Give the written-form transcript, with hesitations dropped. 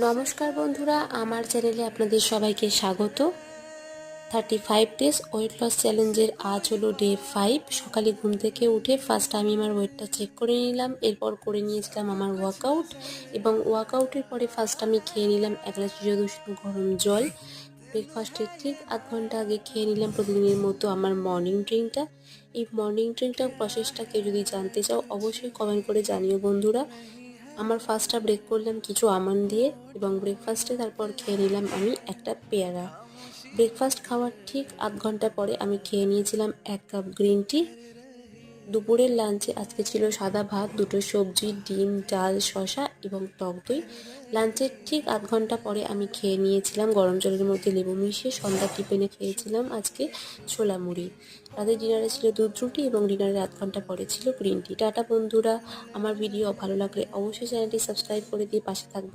নমস্কার বন্ধুরা, আমার চ্যানেলে আপনাদের সবাইকে স্বাগত। 35 ডেজ ওয়েট লস চ্যালেঞ্জের আজ হলো ডে 5। সকালে ঘুম থেকে উঠে ফার্স্ট আমি আমার ওয়েটটা চেক করে নিলাম, এরপর করে নিয়েছিলাম আমার ওয়ার্কআউট এবং ওয়ার্কআউটের পরে ফার্স্ট আমি খেয়ে নিলাম 1 গ্লাস উষ্ণ গরম জল। ব্রেকফাস্টের ঠিক আধ ঘন্টা আগে খেয়ে নিলাম প্রতিদিনের মতো আমার মর্নিং ড্রিঙ্কটা। এই মর্নিং ড্রিঙ্কটার প্রসেসটা কেউ যদি জানতে চাও অবশ্যই কমেন্ট করে জানিও বন্ধুরা। আমার ফার্স্টটা ব্রেক করলাম কিছু আমন্ড দিয়ে এবং ব্রেকফাস্টে তারপর খেয়ে নিলাম আমি একটা পেয়ারা। ব্রেকফাস্ট খাওয়ার ঠিক আধ ঘন্টা পরে আমি খেয়ে নিয়েছিলাম 1 কাপ গ্রিন টি। দুপুরের লাঞ্চে আজকে ছিল সাদা ভাত, দুটো সবজি, ডিম, ডাল, শসা এবং টক দই। লাঞ্চের ঠিক আধ ঘন্টা পরে আমি খেয়ে নিয়েছিলাম গরম জলের মধ্যে লেবু মিশিয়ে সন্ধ্যা টিফিনে খেয়েছিলাম আজকে ছোলা মুড়ি। রাতের ডিনারে ছিল দুধ রুটি এবং ডিনারের আধ ঘন্টা পরে ছিল গ্রিন টি। টাটা বন্ধুরা, আমার ভিডিও ভালো লাগলে অবশ্যই চ্যানেলটি সাবস্ক্রাইব করে দিয়ে পাশে থাকবে।